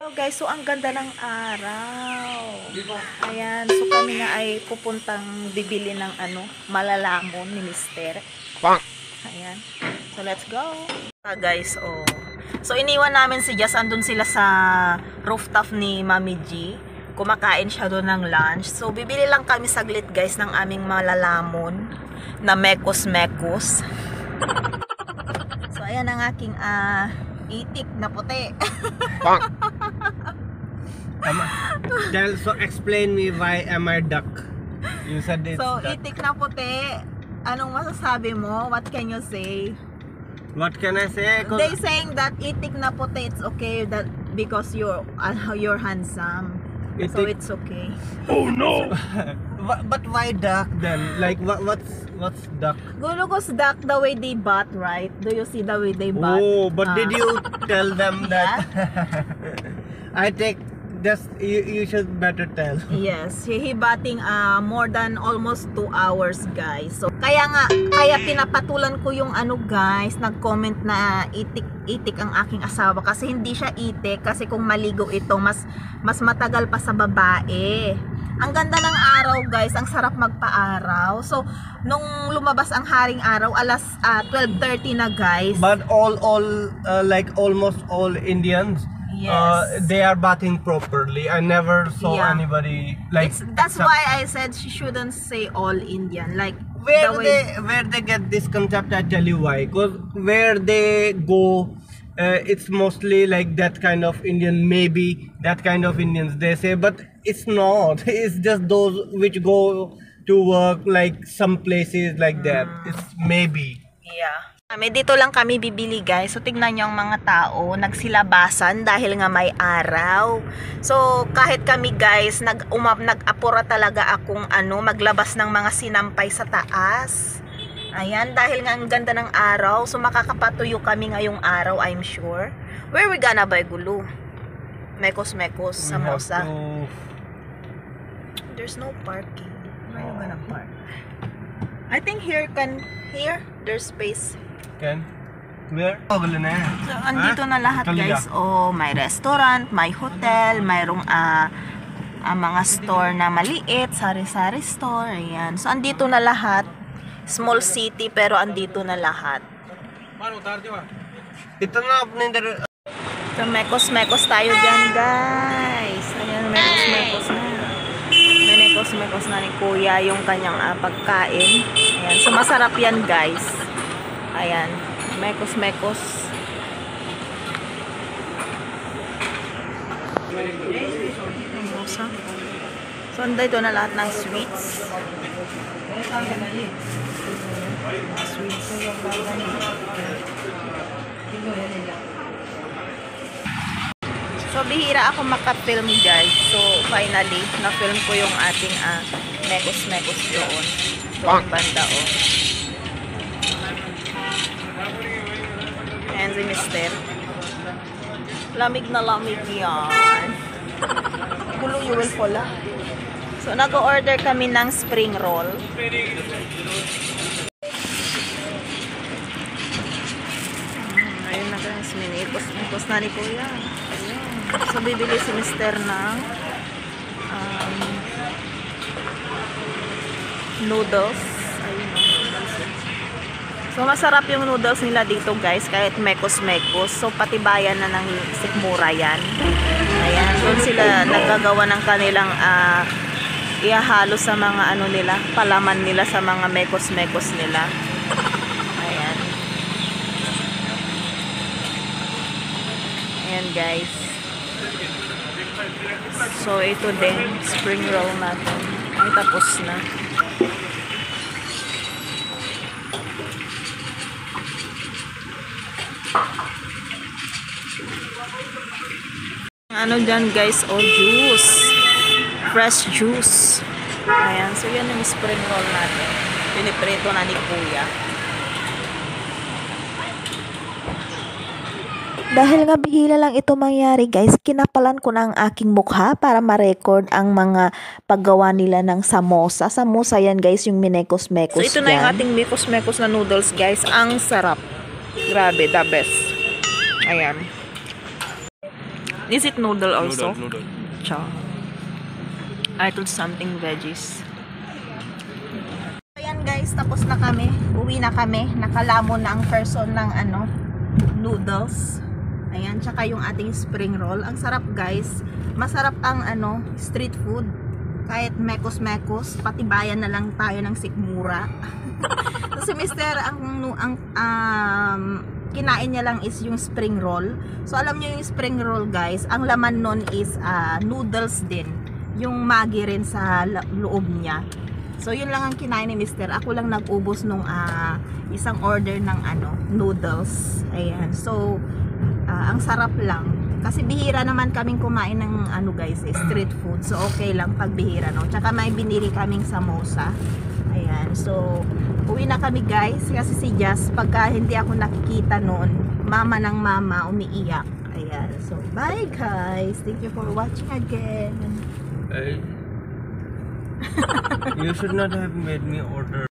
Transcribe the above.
Hello guys, so ang ganda ng araw. Ayan, so kami nga ay pupuntang bibili ng malalamon ni Mister. Ayan. So let's go. Guys, oh. So iniwan namin si Jess, andun sila sa rooftop ni Mami G. Kumakain siya doon ng lunch. So bibili lang kami saglit guys ng aming malalamon na mekos-mekos. So ayan ang aking itik na puti. So explain me why am I duck? You said it's So duck. itik na puti. Anong masasabi mo? What can you say? What can I say? They saying that itik na puti, it's okay that because you're handsome. So it's okay. Oh no! But why duck then? Like what's duck? Gulugos duck the way they butt, right? Do you see the way they butt? Oh, but did you tell them that? I take just you should better tell. Yes, he batting more than almost 2 hours guys. So kaya pinapatulan ko yung guys, nag-comment na itik ang aking asawa kasi hindi siya itik kasi kung maligo ito mas matagal pa sa babae. Ang ganda ng araw guys, ang sarap magpa-araw. So nung lumabas ang haring araw alas 12:30 na guys. But like almost all Indians, yes, they are bathing properly. I never saw anybody like. That's why I said she shouldn't say all Indian. Like where they get this concept, I tell you why. Because where they go, it's mostly like that kind of Indian, maybe that kind of Indians they say, but it's not. It's just those which go to work like some places like that. It's maybe. Yeah. Dito lang kami bibili guys. So tignan nyo ang mga tao nagsilabasan dahil nga may araw. So kahit kami guys nag-apura talaga akong maglabas ng mga sinampay sa taas. Ayan, dahil nga ang ganda ng araw. So makakapatuyo kami ngayong araw, I'm sure. Where we gonna buy gulo? Mekos-mekos, samosa. There's no parking. Where you gonna park? I think here there's space. Where? So, andito na lahat guys. Oh, may restaurant, may hotel, mayroong mga store na maliit, sari-sari store. Ayan. So, andito na lahat. Small city pero andito na lahat. Ito na So, mekos-mekos tayo dyan guys. Ayan, mekos-mekos na. May mekos-mekos na ni Kuya yung kanyang pagkain. Ayan. So, masarap yan guys. Ayan, mekos-mekos. So, andito na lahat ng sweets. So, bihira ako maka-film guys. So, finally, na-film ko yung ating mekos-mekos doon. Doon banda o. Ayan si Mister. Lamig na lamig yan. Gulo you will fall. So, nag-order kami ng spring roll. Ayun na guys, minikos na ni Kuya. Ayun. So, bibili si Mister ng noodles. Ayun. So, masarap yung noodles nila dito guys, kahit mekos-mekos. So, patibayan na ng sikmura yan. Ayan, doon sila nagagawa ng kanilang ihahalo sa mga nila, palaman nila sa mga mekos-mekos nila. Ayan. Ayan guys. So, ito din, spring roll natin. Ay, tapos na. Dyan guys, juice, fresh juice. Ayan, so yan yung spring roll natin, piniprito na ni Kuya. Dahil nga bihila lang ito mangyari guys, kinapalan ko na ang aking mukha para ma-record ang mga paggawa nila ng samosa. Samosa yan guys, yung minekos-mekos. So ito na yung ating mekos-mekos na noodles guys, ang sarap. Grabe, the best. Ayan. Is it noodle also? Noodle. Cha. I thought something veggies. Ayan guys, tapos na kami. Uwi na kami. Nakalamon na ang person ng noodles. Ayan, tsaka yung ating spring roll. Ang sarap guys. Masarap ang street food. Kahit mekos-mekos, pati bayan na lang tayo ng sikmura. Kasi mister, ang kinain niya lang is yung spring roll. So alam niyo yung spring roll guys, ang laman nun is noodles din. Yung Maggi rin sa loob niya. So yun lang ang kinain ni mister. Ako lang nag-ubos nung isang order ng noodles. Ayan. So ang sarap lang. Kasi bihira naman kaming kumain ng guys, street food. So okay lang pag bihira, no. Tsaka may binili kaming samosa. Ayan. So uwi na kami guys kasi si Jazz pagka hindi ako nakikita noon, mama ng mama umiiyak. Ayan. So bye guys. Thank you for watching again. You should not have made me order.